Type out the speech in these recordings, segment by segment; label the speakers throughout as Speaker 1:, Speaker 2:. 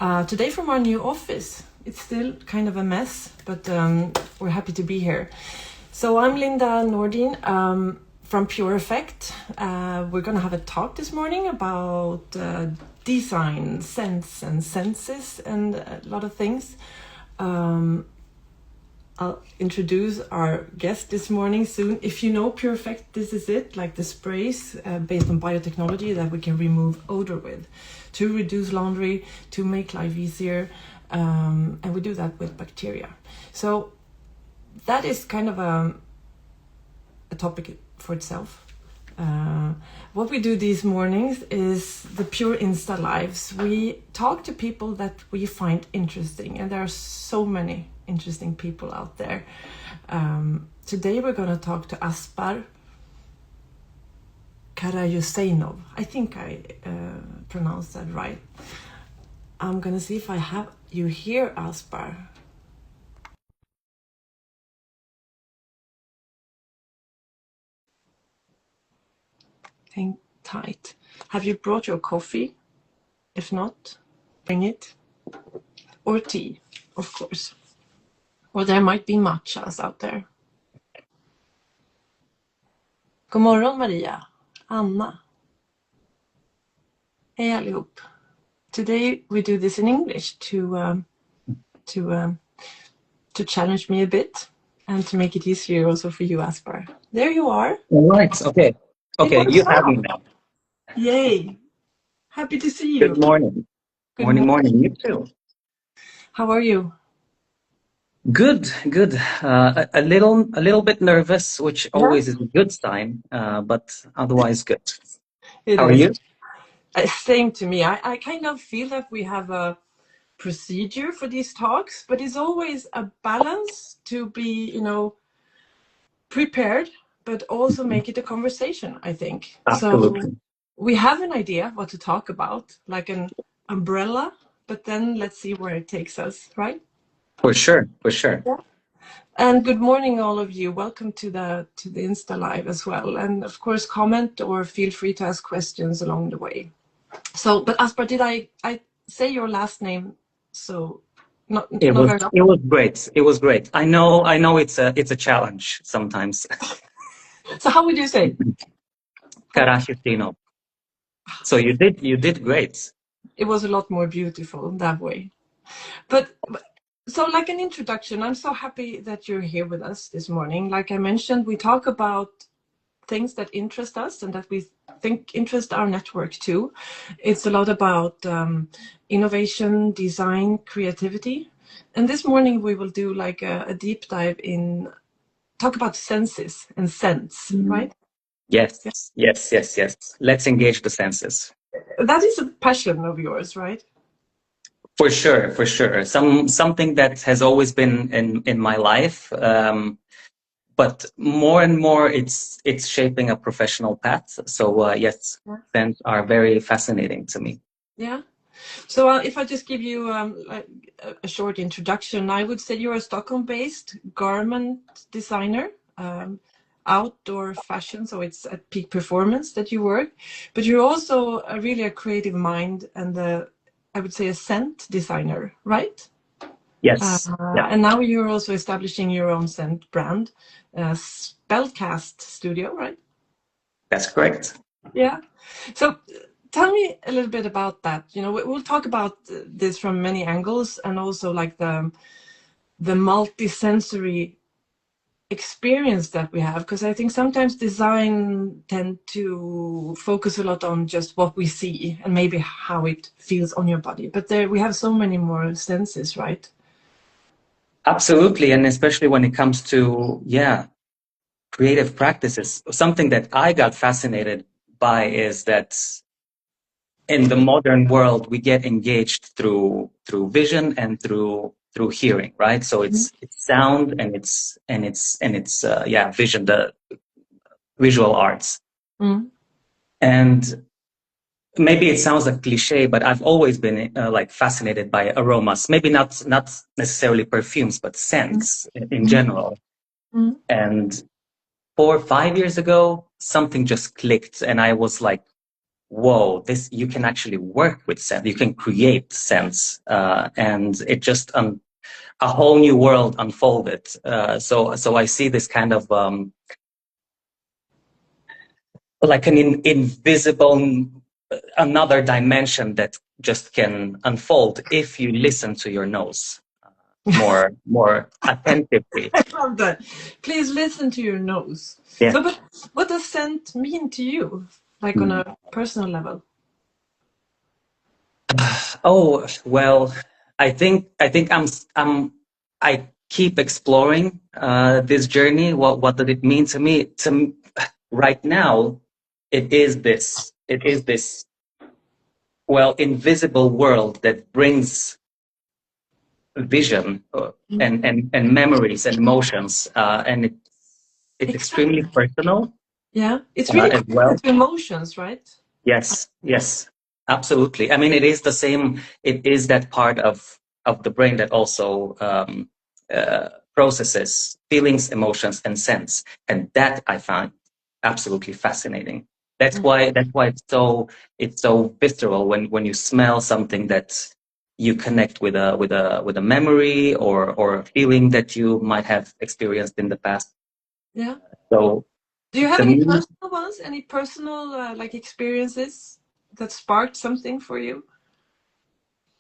Speaker 1: Today from our new office. It's still kind of a mess, but we're happy to be here. So I'm Linda Nordin from Pure Effect. We're going to have a talk this morning about design, sense and senses and a lot of things. I'll introduce our guest this morning soon. If you know Pure Effect, this is it, like the sprays based on biotechnology that we can remove odor with to reduce laundry, to make life easier, and we do that with bacteria. So that is kind of a topic for itself. What we do these mornings is the Pure Insta lives. We talk to people that we find interesting, and there are so many interesting people out there. Today we're going to talk to Aspar Karahyuseinov. I think I pronounced that right. I'm going to see if I have you here, Aspar. Hang tight. Have you brought your coffee? If not, bring it. Or tea, of course. Or there might be matchas out there. God morgon Maria, Anna. Hej allihop. Today we do this in English to challenge me a bit and to make it easier also for you, Aspar. There you are.
Speaker 2: All right. Okay. Okay. You have me now.
Speaker 1: Yay. Happy to see you.
Speaker 2: Good morning.
Speaker 1: Good
Speaker 2: morning. You too.
Speaker 1: How are you?
Speaker 2: Good. A little bit nervous, which always is a good sign, but otherwise good. How are you?
Speaker 1: Same to me. I kind of feel that we have a procedure for these talks, but it's always a balance to be, prepared, but also make it a conversation, I think.
Speaker 2: Absolutely.
Speaker 1: So we have an idea what to talk about, like an umbrella, but then let's see where it takes us, right?
Speaker 2: For sure.
Speaker 1: Yeah. And good morning, all of you. Welcome to the Insta Live as well. And of course, comment or feel free to ask questions along the way. So, but Aspar, did I say your last name? So,
Speaker 2: It was great. It was great. I know it's a challenge sometimes.
Speaker 1: So how would you say?
Speaker 2: Karahyuseinov. So you did great.
Speaker 1: It was a lot more beautiful that way. But so like an introduction, I'm so happy that you're here with us this morning. Like I mentioned, we talk about things that interest us and that we think interest our network too. It's a lot about innovation, design, creativity. And this morning we will do like a deep dive in, talk about senses and sense, right?
Speaker 2: Yes. Let's engage the senses.
Speaker 1: That is a passion of yours, right?
Speaker 2: For sure. Something that has always been in my life, but more and more it's shaping a professional path. So yes, sense are very fascinating to me.
Speaker 1: Yeah. So if I just give you a short introduction, I would say you're a Stockholm-based garment designer, outdoor fashion, so it's at peak performance that you work, but you're also really a creative mind and I would say a scent designer, right?
Speaker 2: Yes.
Speaker 1: And now you're also establishing your own scent brand, Spellkast studio, right?
Speaker 2: That's correct.
Speaker 1: Yeah. So tell me a little bit about that. We'll talk about this from many angles and also like the multisensory experience that we have, because I think sometimes design tend to focus a lot on just what we see and maybe how it feels on your body, but there we have so many more senses, right?
Speaker 2: Absolutely. And especially when it comes to creative practices, something that I got fascinated by is that in the modern world we get engaged through vision and through hearing, right? So it's sound and it's vision, the visual arts. And maybe it sounds like cliche, but I've always been like fascinated by aromas. Maybe not necessarily perfumes, but scents in general. And 4 or 5 years ago, something just clicked, and I was like, whoa, this, you can actually work with scent, you can create scents, and it just a whole new world unfolded. So I see this kind of like an invisible, another dimension that just can unfold if you listen to your nose more attentively.
Speaker 1: I love that. Please listen to your nose.
Speaker 2: Yeah.
Speaker 1: So, but what does scent mean to you, like on a personal level?
Speaker 2: Oh, well, I keep exploring this journey. What did it mean to me? Right now, it is this well, invisible world that brings vision and memories and emotions, and it's extremely personal
Speaker 1: Yeah, it's really
Speaker 2: as
Speaker 1: connected
Speaker 2: well.
Speaker 1: to emotions, right?
Speaker 2: Yes, yes, absolutely. I mean, it is the same. It is that part of the brain that also processes feelings, emotions, and sense, and that I find absolutely fascinating. That's why it's so visceral when you smell something that you connect with a memory or a feeling that you might have experienced in the past.
Speaker 1: Yeah.
Speaker 2: So
Speaker 1: Do you have
Speaker 2: to
Speaker 1: any
Speaker 2: me,
Speaker 1: personal ones? Any personal like experiences that sparked something for you?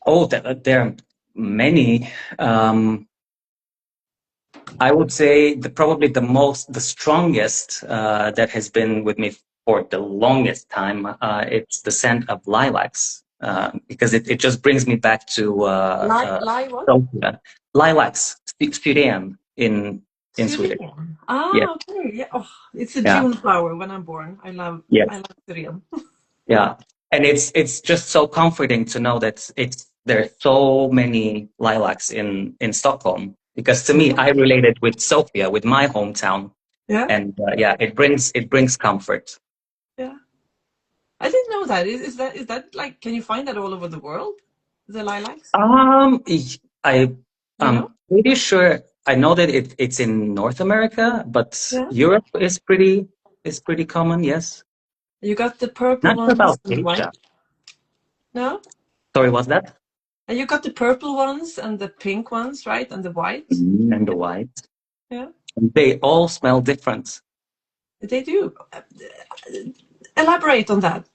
Speaker 2: oh, there are many. I would say probably the strongest that has been with me for the longest time. It's the scent of lilacs because it just brings me back to
Speaker 1: Lie what?
Speaker 2: Sofia. Lilacs, Styrian in Swedish.
Speaker 1: Syrian.
Speaker 2: Yeah,
Speaker 1: Ah, okay. Yeah. Oh, it's a
Speaker 2: yeah,
Speaker 1: June flower when I'm born. I
Speaker 2: yes,
Speaker 1: love Syrian.
Speaker 2: yeah. And it's just so comforting to know that there are so many lilacs in Stockholm, because to me, I related with Sofia, with my hometown,
Speaker 1: Yeah.
Speaker 2: and yeah, it brings comfort.
Speaker 1: Yeah. I didn't know that. Is that like, can you find that all over the world? The lilacs?
Speaker 2: I
Speaker 1: Do you know?
Speaker 2: am pretty sure. I know that it's in North America, but
Speaker 1: Yeah.
Speaker 2: Europe is pretty common. Yes,
Speaker 1: You got the purple
Speaker 2: not sure
Speaker 1: ones
Speaker 2: about
Speaker 1: and the white.
Speaker 2: Asia.
Speaker 1: No?
Speaker 2: Sorry, what's that?
Speaker 1: And you got the purple ones and the pink ones, right? And the white.
Speaker 2: And the white.
Speaker 1: Yeah.
Speaker 2: They all smell different.
Speaker 1: They do. Elaborate on that.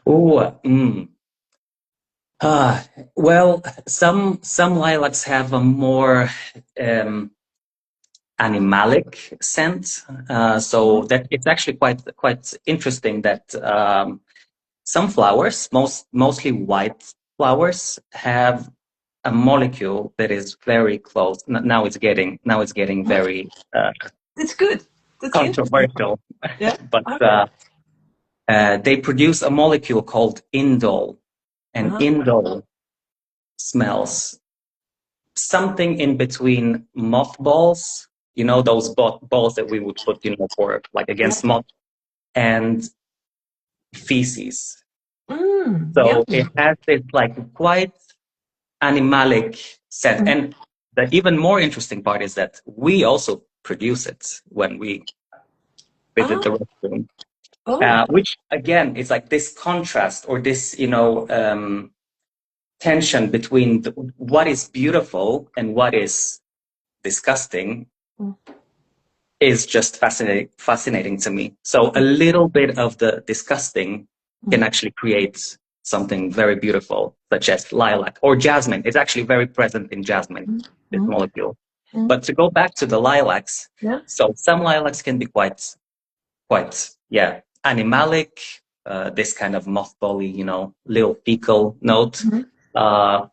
Speaker 2: Oh, ah, well, some lilacs have a more um, animalic scent, so that it's actually quite interesting that some flowers, mostly white flowers, have a molecule that is very close. Now it's getting very
Speaker 1: It's good. That's the interesting part.
Speaker 2: controversial,
Speaker 1: Yeah.
Speaker 2: but
Speaker 1: Okay.
Speaker 2: they produce a molecule called indole, and
Speaker 1: Uh-huh.
Speaker 2: indole smells something in between mothballs, those balls that we would put, for like
Speaker 1: Yeah.
Speaker 2: against moth, and feces.
Speaker 1: Yeah.
Speaker 2: So it has this like quite animalic scent. And the even more interesting part is that we also produce it when we visit
Speaker 1: Ah.
Speaker 2: the restroom,
Speaker 1: Oh.
Speaker 2: which again is like this contrast or this, tension between what is beautiful and what is disgusting
Speaker 1: Mm.
Speaker 2: is just fascinating to me. So a little bit of the disgusting can actually create something very beautiful, such as lilac or jasmine. It's actually very present in jasmine, this
Speaker 1: Mm.
Speaker 2: molecule.
Speaker 1: Mm.
Speaker 2: But to go back to the lilacs,
Speaker 1: Yeah.
Speaker 2: so some lilacs can be quite, yeah, animalic, this kind of mothbally, little fecal note, uh,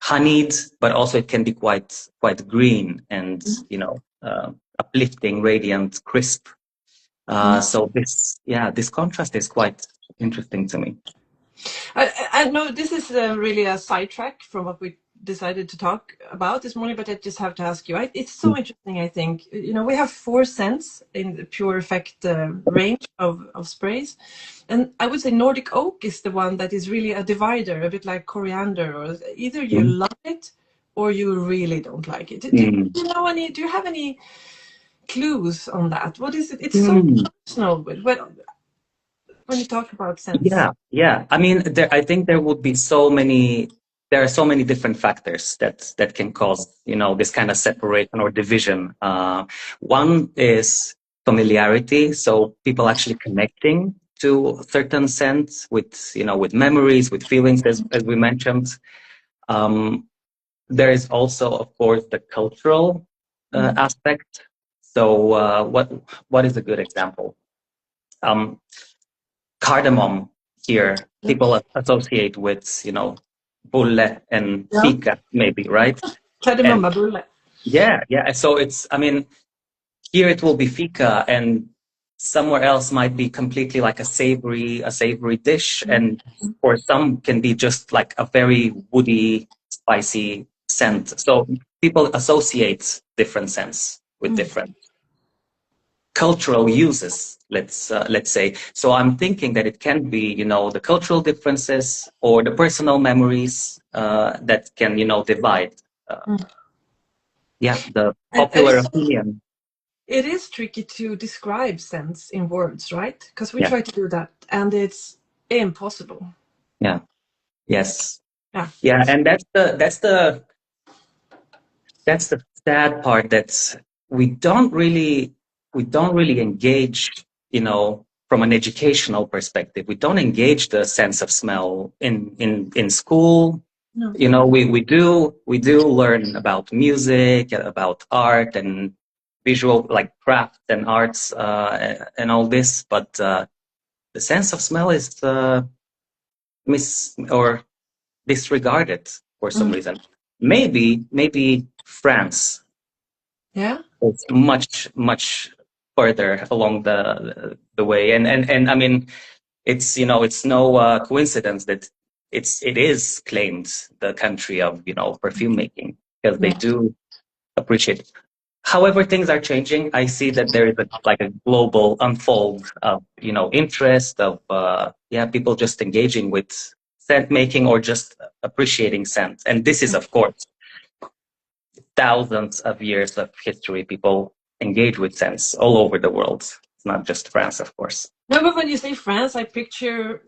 Speaker 2: honeyed, but also it can be quite green and, uplifting, radiant, crisp. So this contrast is quite interesting to me.
Speaker 1: I know this is really a sidetrack from what we decided to talk about this morning, but I just have to ask you. It's so interesting. I think we have 4 scents in the Pure Effect range of sprays, and I would say Nordic Oak is the one that is really a divider, a bit like coriander, or either you
Speaker 2: Mm.
Speaker 1: love it or you really don't like it.
Speaker 2: Mm.
Speaker 1: Do you know any? Do you have any clues on that? What is it? It's so
Speaker 2: Mm.
Speaker 1: personal. Well, when you talk about sense?
Speaker 2: Yeah. I mean, I think there would be there are so many different factors that can cause, this kind of separation or division. One is familiarity, so people actually connecting to a certain sense with memories, with feelings, as we mentioned. Um, there is also, of course, the cultural aspect. So, what is a good example? Um, Cardamom here, people associate with, bulle and
Speaker 1: Yeah.
Speaker 2: fika, maybe, right? And
Speaker 1: Kardemummabulle.
Speaker 2: yeah. So I mean, here it will be fika, and somewhere else might be completely like a savory dish, and for some can be just like a very woody, spicy scent. So people associate different scents with different cultural uses, let's say. So I'm thinking that it can be, the cultural differences or the personal memories that can, divide. The
Speaker 1: And
Speaker 2: popular opinion.
Speaker 1: it is tricky to describe sense in words, right? Because we
Speaker 2: Yeah,
Speaker 1: try to do that, and it's impossible.
Speaker 2: yeah, yes,
Speaker 1: Yeah.
Speaker 2: yeah, and that's the sad part, that we don't really engage, from an educational perspective. We don't engage the sense of smell in school.
Speaker 1: No.
Speaker 2: We do learn about music, about art and visual, like craft and arts, and all this, but the sense of smell is or disregarded for some reason. Maybe France
Speaker 1: Yeah.
Speaker 2: is much further along the way, and I mean, it's no coincidence that it is claimed the country of, perfume making, because they
Speaker 1: Yeah.
Speaker 2: do appreciate it. However, things are changing. I see that there is a global unfold of, interest of people just engaging with scent making, or just appreciating scent. And this is, of course, thousands of years of history. People engage with scents all over the world. It's not just France, of course.
Speaker 1: No, but when you say France, I picture,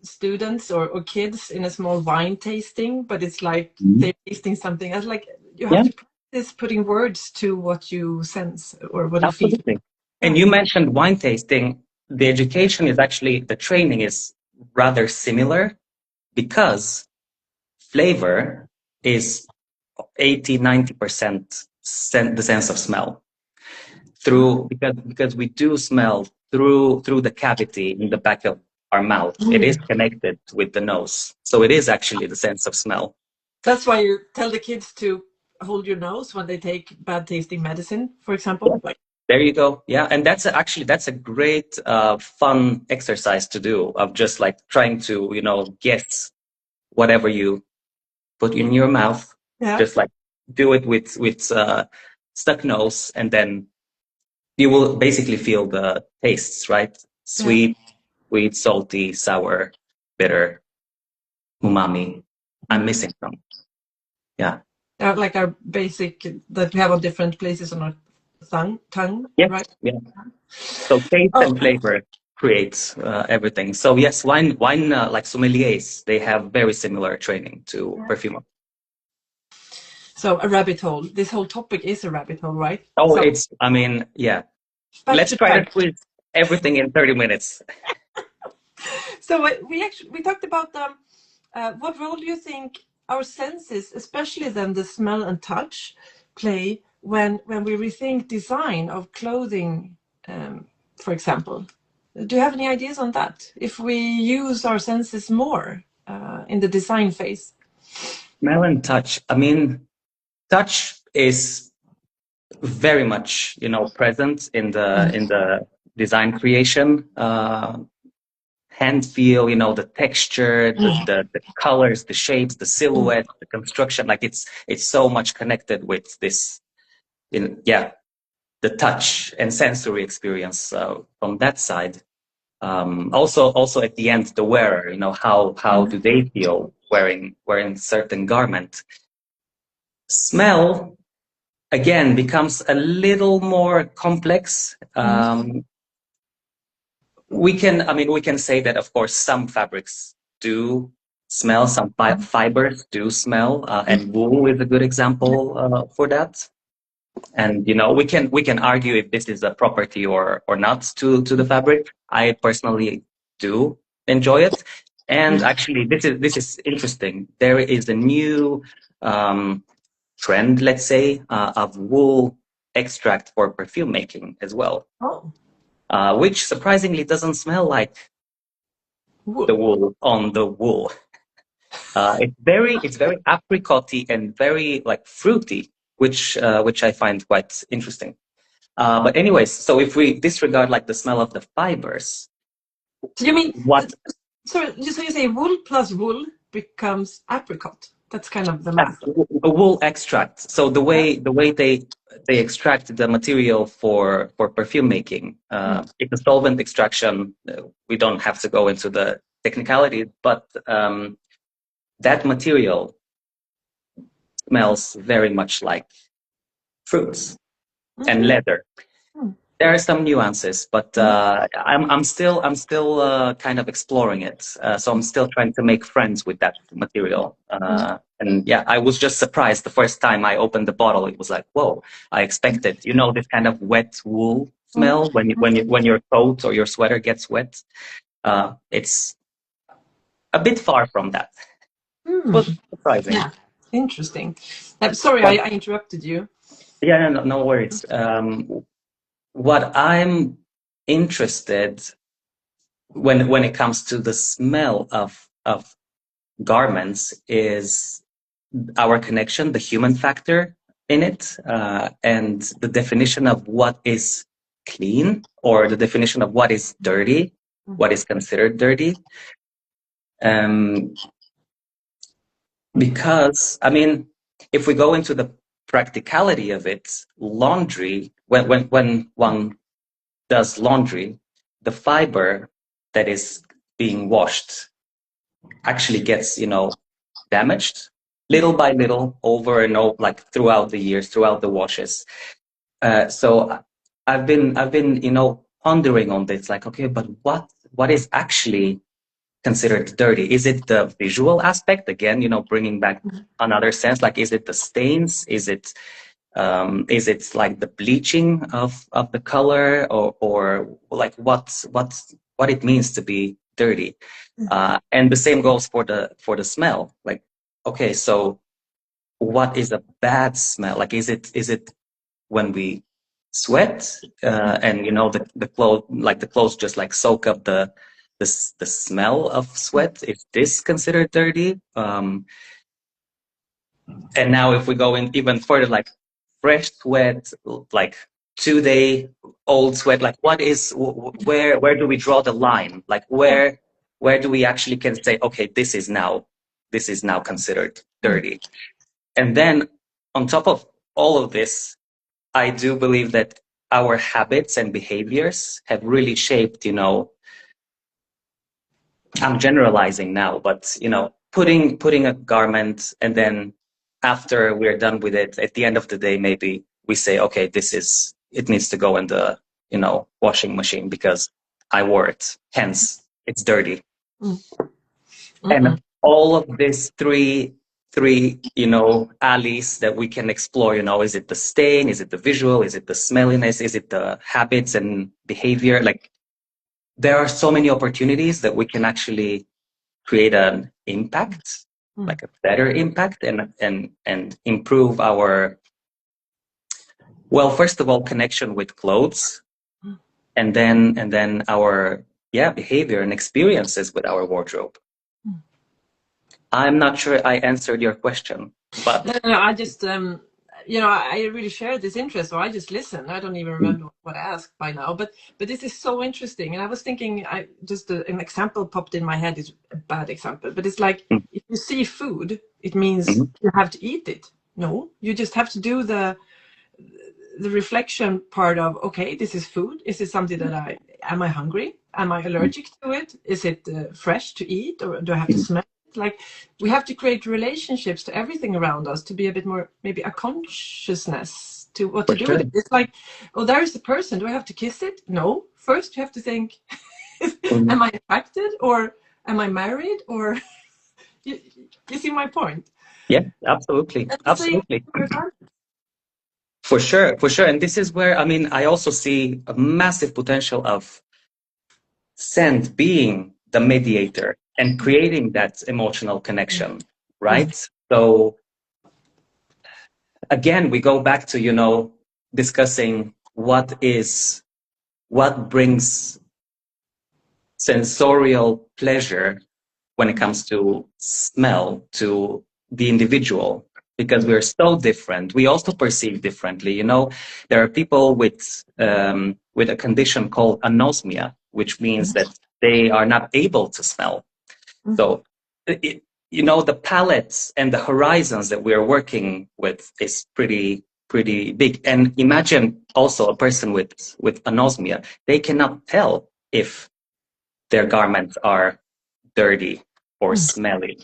Speaker 1: students or kids in a small wine tasting, but it's like they're tasting something. It's like you have
Speaker 2: Yeah,
Speaker 1: to practice putting words to what you sense or what you feel.
Speaker 2: absolutely.
Speaker 1: Yeah.
Speaker 2: And you mentioned wine tasting. The training is rather similar, because flavor is 80-90% the sense of smell, because we do smell through the cavity in the back of our mouth. It is connected with the nose, so it is actually the sense of smell.
Speaker 1: That's why you tell the kids to hold your nose when they take bad tasting medicine, for example. Like,
Speaker 2: There you go. Yeah, and that's a great fun exercise to do, of just like trying to, guess whatever you put in your mouth.
Speaker 1: yeah.
Speaker 2: Just like do it with stuck nose, and then you will basically feel the tastes, right?
Speaker 1: Yeah.
Speaker 2: Sweet, salty, sour, bitter, umami. I'm missing some. Yeah.
Speaker 1: Like our basic that we have on different places on our tongue,
Speaker 2: Yes.
Speaker 1: right?
Speaker 2: Yeah. So taste
Speaker 1: Oh,
Speaker 2: and flavor creates everything. So yes, wine like sommeliers, they have very similar training to perfume.
Speaker 1: so a rabbit hole. This whole topic is a rabbit hole, right?
Speaker 2: Oh,
Speaker 1: So
Speaker 2: I mean, yeah.
Speaker 1: back
Speaker 2: Let's
Speaker 1: to
Speaker 2: try to
Speaker 1: track.
Speaker 2: squeeze everything in 30 minutes.
Speaker 1: So we talked about what role do you think our senses, especially then the smell and touch, play when we rethink design of clothing, for example? Do you have any ideas on that? If we use our senses more in the design phase?
Speaker 2: Smell and touch. I mean, touch is very much, present in the design creation. Hand feel, the texture, the colors, the shapes, the silhouette, the construction. Like it's so much connected with this, the touch and sensory experience from that side. Also at the end, the wearer, how do they feel wearing certain garment? Smell again becomes a little more complex. we can, I mean, we can say that, of course, some fabrics do smell, some fibers do smell, and wool is a good example for that. And we can argue if this is a property or not to the fabric. I personally do enjoy it, and actually, this is interesting. There is a new trend, let's say, of wool extract for perfume making as well, which surprisingly doesn't smell like the wool on the wool. It's very apricot-y and very like fruity, which I find quite interesting. But anyways, so if we disregard like the smell of the fibers,
Speaker 1: so you mean
Speaker 2: what?
Speaker 1: So you say wool plus wool becomes apricot. That's kind of the math.
Speaker 2: A wool extract. So the way they extract the material for perfume making, it's a solvent extraction. We don't have to go into the technicality, but that material smells very much like fruits and leather. There are some nuances, but I'm still kind of exploring it. So I'm still trying to make friends with that material. And yeah, I was just surprised the first time I opened the bottle. It was like, whoa! I expected, this kind of wet wool smell when your coat or your sweater gets wet. It's a bit far from that. But surprising.
Speaker 1: Yeah, interesting. Sorry, I interrupted you.
Speaker 2: Yeah, no worries. What I'm interested when it comes to the smell of garments is our connection, the human factor in it, and the definition of what is clean or the definition of what is dirty, what is considered dirty. Because I mean, if we go into the practicality of it, laundry, when one does laundry, the fiber that is being washed actually gets, damaged little by little over and over, like throughout the years, throughout the washes. So I've been, pondering on this, like, okay, but what is actually considered dirty? Is it the visual aspect? Again, bringing back another sense, like, is it the stains? Is it like the bleaching of the color, or like what it means to be dirty? And the same goes for the smell. Like, okay, so what is a bad smell? Like, is it when we sweat, and the clothes just like soak up the smell of sweat? Is this considered dirty? And now if we go in even further, like fresh sweat, like 2-day old sweat, like what is, where do we draw the line? Like where do we actually can say, okay, this is now considered dirty? And then on top of all of this, I do believe that our habits and behaviors have really shaped, I'm generalizing now, but putting a garment, and then after we're done with it, at the end of the day, maybe we say, okay, it needs to go in the, washing machine because I wore it. Hence, it's dirty. And all of these three, alleys that we can explore, is it the stain? Is it the visual? Is it the smelliness? Is it the habits and behavior? Like, there are so many opportunities that we can actually create an impact, like a better impact, and improve our, well, first of all, connection with clothes, and then our behavior and experiences with our wardrobe. I'm not sure I answered your question, but
Speaker 1: no, I just I really shared this interest, or I just listened. I don't even remember what I asked by now, but this is so interesting. And I was thinking, an example popped in my head. Is a bad example, but it's like if you see food, it means you have to eat it. No, you just have to do the reflection part of, okay, this is food. Is it something that am I hungry? Am I allergic to it? Is it fresh to eat, or do I have to smell? Like, we have to create relationships to everything around us to be a bit more, maybe a consciousness to what to do with it. It's like, oh, there is the person. Do I have to kiss it? No. First, you have to think, Am I attracted, or am I married, or you, you see my point?
Speaker 2: Yeah, absolutely.
Speaker 1: And same
Speaker 2: Absolutely.
Speaker 1: for garden.
Speaker 2: For sure, for sure. And this is where, I mean, I also see a massive potential of scent being the mediator and creating that emotional connection, right? So again, we go back to, discussing what brings sensorial pleasure when it comes to smell to the individual, because we're so different. We also perceive differently. There are people with a condition called anosmia, which means that they are not able to smell. So, the palettes and the horizons that we're working with is pretty big. And imagine also a person with anosmia; they cannot tell if their garments are dirty or smelly.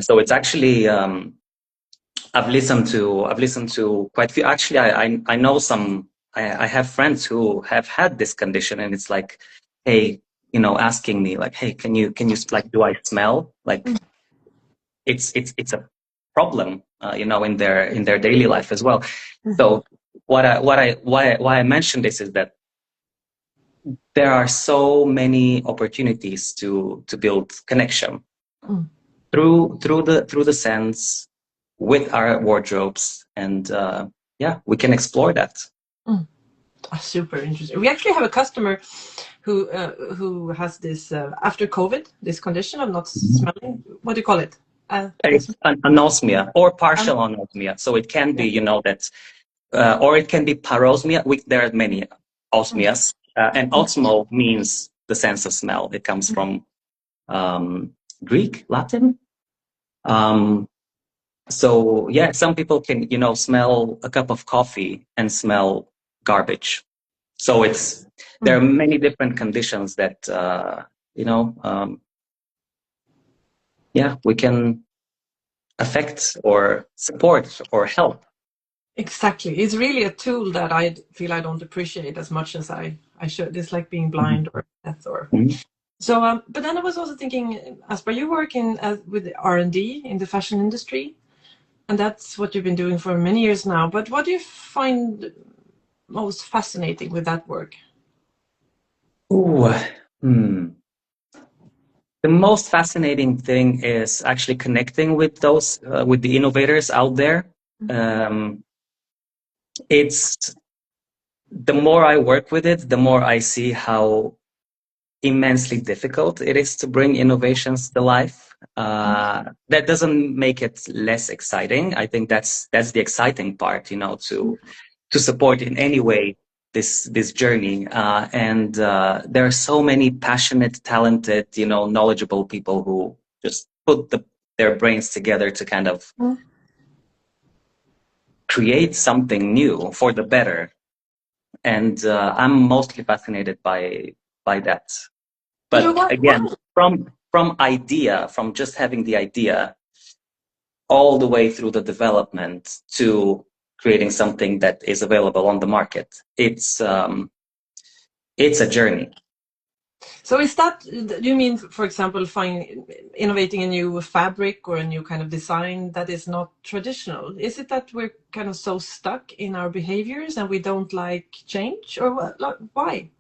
Speaker 2: So it's actually I've listened to quite a few. Actually, I know some. I have friends who have had this condition, and it's like, hey, asking me like, hey, can you like, do I smell? Like, it's a problem, in their daily life as well. So why I mentioned this is that there are so many opportunities to build connection through the sense with our wardrobes, and we can explore that.
Speaker 1: Super interesting. We actually have a customer who has this after COVID, this condition of not smelling. What do you call it?
Speaker 2: It's an anosmia or partial anosmia. So it can be, that, or it can be parosmia. There are many osmias, and osmo means the sense of smell. It comes from Greek, Latin. So yeah, some people can, smell a cup of coffee and smell garbage. So there are many different conditions that, we can affect or support or help.
Speaker 1: Exactly. It's really a tool that I feel I don't appreciate as much as I should. It's like being blind or deaf or. So, but then I was also thinking, Aspar, you work with R&D in the fashion industry, and that's what you've been doing for many years now. But what do you find most fascinating with that work?
Speaker 2: Ooh, The most fascinating thing is actually connecting with those, with the innovators out there. It's the more I work with it, the more I see how immensely difficult it is to bring innovations to life. That doesn't make it less exciting. I think that's the exciting part, to support in any way this journey. And there are so many passionate, talented, knowledgeable people who just put their brains together to kind of create something new for the better. And I'm mostly fascinated by that. But again, from just having the idea, all the way through the development to creating something that is available on the market, it's a journey.
Speaker 1: So is that, do you mean, for example, innovating a new fabric or a new kind of design that is not traditional? Is it that we're kind of so stuck in our behaviors and we don't like change, or what? Like, why?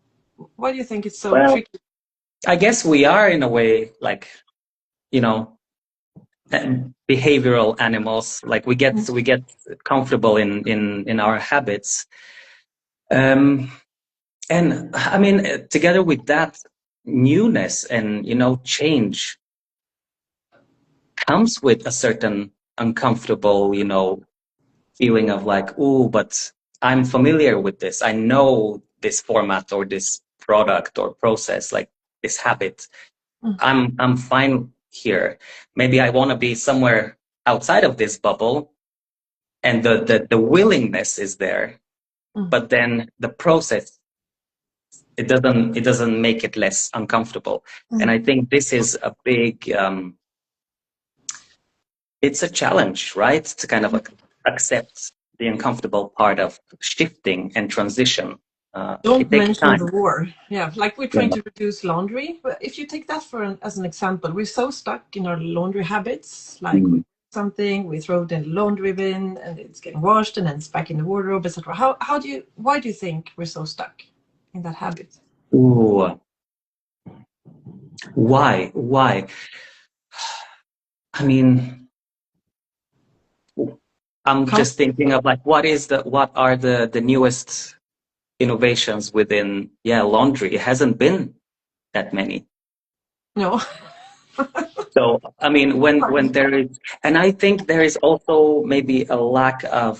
Speaker 1: Why do you think it's so tricky?
Speaker 2: I guess we are, in a way, like, behavioral animals. Like we get comfortable in our habits. And I mean, together with that, newness and change comes with a certain uncomfortable feeling of like, oh, but I'm familiar with this, I know this format or this product or process, like this habit. I'm fine here. Maybe I want to be somewhere outside of this bubble, and the willingness is there, but then the process, it doesn't make it less uncomfortable. And I think this is a big it's a challenge, right, to kind of accept the uncomfortable part of shifting and transition.
Speaker 1: Don't
Speaker 2: it takes
Speaker 1: mention the
Speaker 2: time.
Speaker 1: war. Yeah, like we're trying
Speaker 2: Yeah.
Speaker 1: to reduce laundry. But if you take that as an example, we're so stuck in our laundry habits. Like we
Speaker 2: Mm.
Speaker 1: do something, we throw it in the laundry bin, and it's getting washed, and then it's back in the wardrobe, etc. Why do you think we're so stuck in that habit?
Speaker 2: Ooh, why? Why? I mean, I'm
Speaker 1: Come,
Speaker 2: just thinking of like what are the newest innovations within laundry? It hasn't been that many.
Speaker 1: no.
Speaker 2: So I mean, when there is, and I think there is also maybe a lack of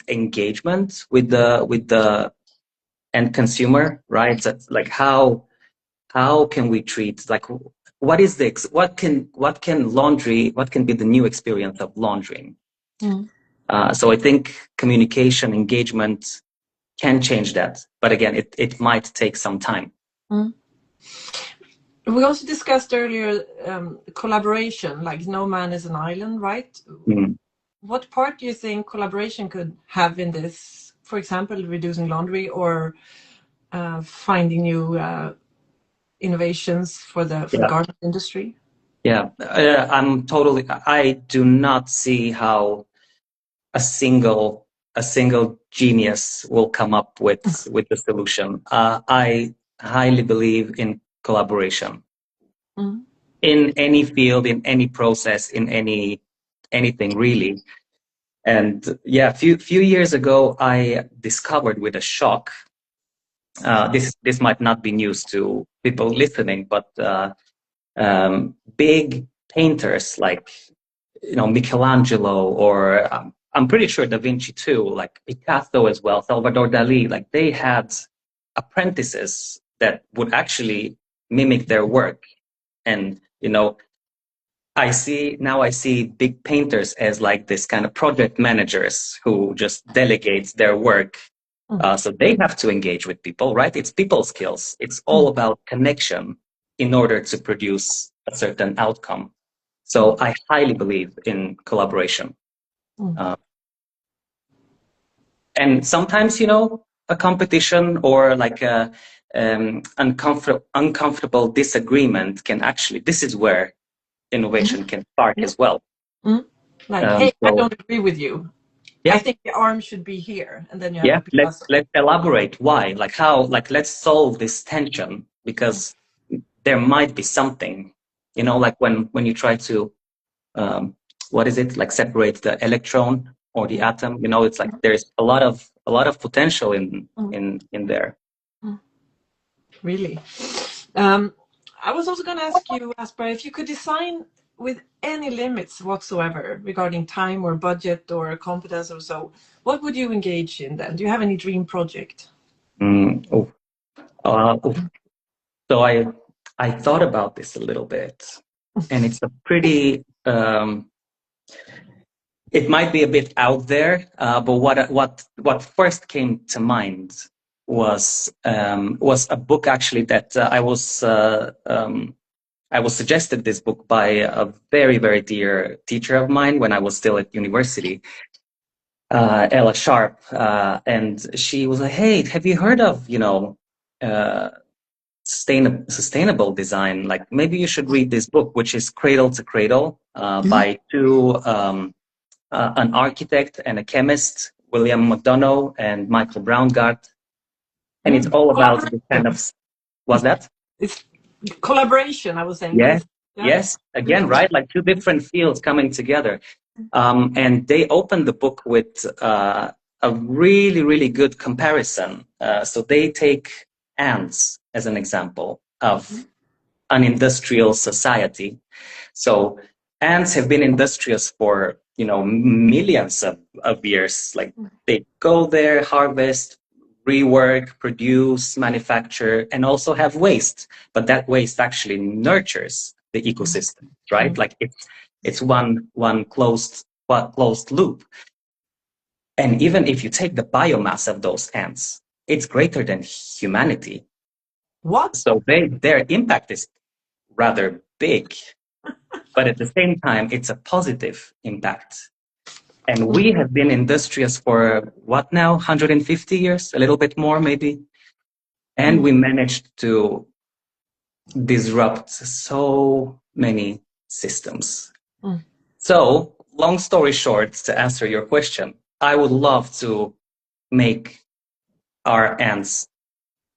Speaker 2: engagement with the end consumer, right? So it's like how can we treat like what is the what can laundry, what can be the new experience of laundering?
Speaker 1: Mm.
Speaker 2: So I think communication, engagement can change that, but again, it might take some time.
Speaker 1: Mm. We also discussed earlier collaboration, like no man is an island, right?
Speaker 2: Mm.
Speaker 1: What part do you think collaboration could have in this? For example, reducing laundry or finding new innovations for the
Speaker 2: Yeah,
Speaker 1: garment industry?
Speaker 2: yeah. I do not see how a single genius will come up with the solution. I highly believe in collaboration
Speaker 1: Mm.
Speaker 2: in any field, in any process, in anything really. And yeah, few years ago, I discovered with a shock. This might not be news to people listening, but big painters like Michelangelo or I'm pretty sure Da Vinci too, like Picasso as well, Salvador Dali, like they had apprentices that would actually mimic their work. And I see big painters as like this kind of project managers who just delegate their work.
Speaker 1: Mm.
Speaker 2: So they have to engage with people, right? It's people skills. It's all
Speaker 1: Mm.
Speaker 2: about connection in order to produce a certain outcome.
Speaker 1: Mm.
Speaker 2: So I highly believe in collaboration.
Speaker 1: Mm.
Speaker 2: Uh, and sometimes, a competition or like a uncomfortable disagreement can actually, this is where
Speaker 1: Mm.
Speaker 2: innovation can spark
Speaker 1: Yeah.
Speaker 2: as well.
Speaker 1: Mm. Like, hey, I
Speaker 2: So
Speaker 1: don't agree with you. I
Speaker 2: yeah,
Speaker 1: think the arm should be here, and then you have
Speaker 2: yeah.
Speaker 1: a Picasso.
Speaker 2: Let's elaborate why, like how, like let's solve this tension because there might be something, like when you try to um, what is it like separate the electron or the atom, it's like there's a lot of potential in
Speaker 1: Mm.
Speaker 2: in there.
Speaker 1: Mm. Really. Um, I was also going to ask you, Aspar, if you could design with any limits whatsoever regarding time or budget or competence or so, what would you engage in then? Do you have any dream project?
Speaker 2: Oh, oh. So I thought about this a little bit, and it's a pretty it might be a bit out there, but what first came to mind was a book actually that I was suggested this book by a very very dear teacher of mine when I was still at university, Ella Sharp, and she was like, "Hey, have you heard of uh, sustainable design? Like maybe you should read this book, which is Cradle to Cradle by two." An architect and a chemist, William McDonough and Michael Braungart. And it's
Speaker 1: Mm.
Speaker 2: all about this kind
Speaker 1: Collaboration.
Speaker 2: of, was that?
Speaker 1: It's collaboration, I was saying.
Speaker 2: Yeah.
Speaker 1: This, yeah,
Speaker 2: Yes.
Speaker 1: really
Speaker 2: Again,
Speaker 1: cool.
Speaker 2: right? Like two different fields coming together. And they opened the book with a really, really good comparison. So they take ants as an example of an industrial society. So ants have been industrious for millions of years. Like they go there, harvest, rework, produce, manufacture, and also have waste. But that waste actually nurtures the ecosystem, right?
Speaker 1: Mm.
Speaker 2: Like it's one closed loop. And even if you take the biomass of those ants, it's greater than humanity.
Speaker 1: What?
Speaker 2: So their impact is rather big, but at the same time, it's a positive impact. And we have been industrious for what now? 150 years, a little bit more maybe. And we managed to disrupt so many systems. So, long story short, to answer your question, I would love to make our ants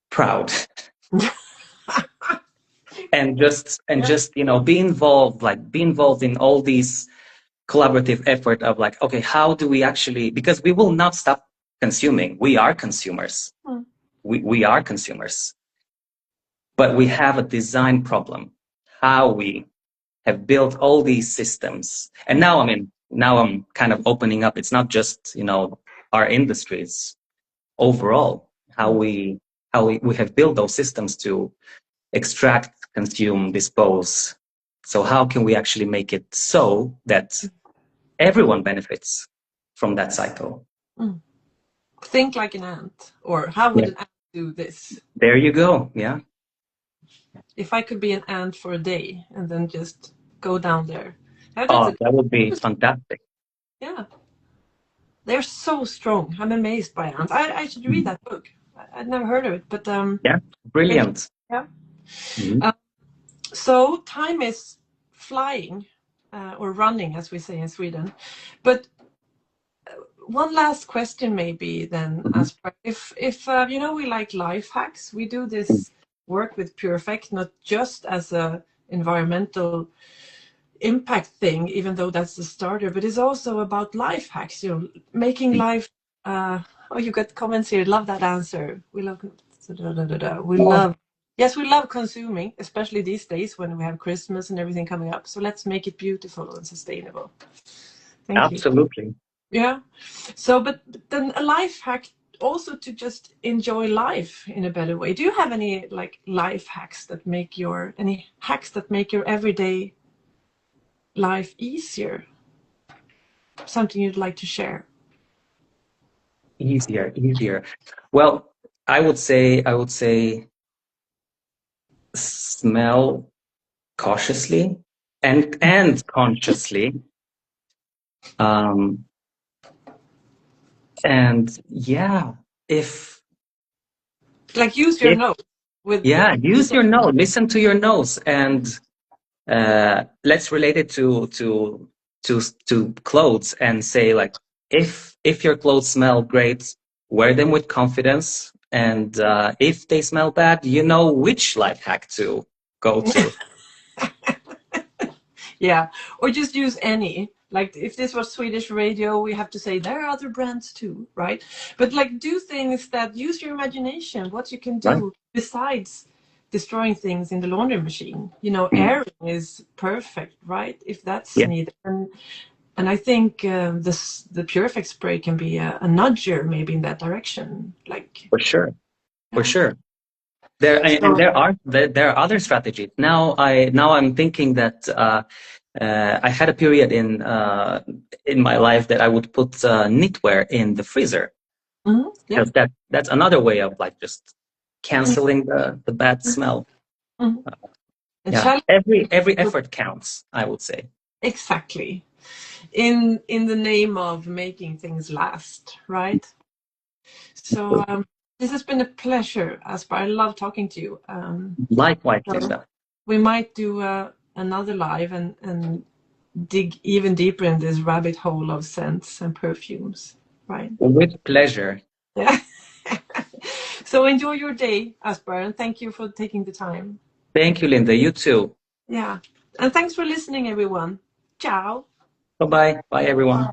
Speaker 2: proud and just be involved in all these collaborative effort of like, okay, how do we actually, because we will not stop consuming. We are consumers. We are consumers, but we have a design problem. How we have built all these systems, and now I'm kind of opening up. It's not just our industries overall. How we have built those systems to extract, consume, dispose. So how can we actually make it so that everyone benefits from that cycle?
Speaker 1: Think like an ant, or how would an ant do this?
Speaker 2: There you go. Yeah.
Speaker 1: If I could be an ant for a day and then just go down there.
Speaker 2: That would be fantastic.
Speaker 1: Yeah. They're so strong. I'm amazed by ants. I should read that book. I'd never heard of it, but
Speaker 2: yeah, brilliant.
Speaker 1: Yeah. So time is flying, or running, as we say in Sweden. But one last question, maybe then, Aspar. If we like life hacks, we do this work with Pure Effect, not just as a environmental impact thing, even though that's the starter, but it's also about life hacks, making life. You got comments here. Love that answer. We love. Yes, we love consuming, especially these days when we have Christmas and everything coming up. So let's make it beautiful and sustainable. Thank you.
Speaker 2: Absolutely.
Speaker 1: Yeah. So, but then a life hack also to just enjoy life in a better way. Do you have any life hacks that make your everyday life easier? Something you'd like to share?
Speaker 2: Easier. Well, I would say smell cautiously and consciously. And yeah, if
Speaker 1: use your nose
Speaker 2: use your nose, listen to your nose, and let's relate it to clothes and say, like, if your clothes smell great, wear them with confidence, and if they smell bad, you know which life hack to go to.
Speaker 1: Yeah, or just use any. Like if this was Swedish radio, we have to say there are other brands too, right? But do things that use your imagination, what you can do besides destroying things in the laundry machine. Airing is perfect, right? If that's needed. And I think the Pure Effect spray can be a nudger maybe in that direction.
Speaker 2: For sure. There are other strategies. Now I'm thinking that I had a period in my life that I would put knitwear in the freezer. Because that's another way of just canceling the bad smell. Every effort counts, I would say.
Speaker 1: Exactly. In the name of making things last, right? So this has been a pleasure, Aspar. I love talking to you.
Speaker 2: Likewise, Linda.
Speaker 1: We might do another live and dig even deeper in this rabbit hole of scents and perfumes, right?
Speaker 2: With pleasure.
Speaker 1: Yeah. So enjoy your day, Aspar, and thank you for taking the time.
Speaker 2: Thank you, Linda. You too.
Speaker 1: Yeah. And thanks for listening, everyone. Ciao.
Speaker 2: Bye-bye. Bye, everyone.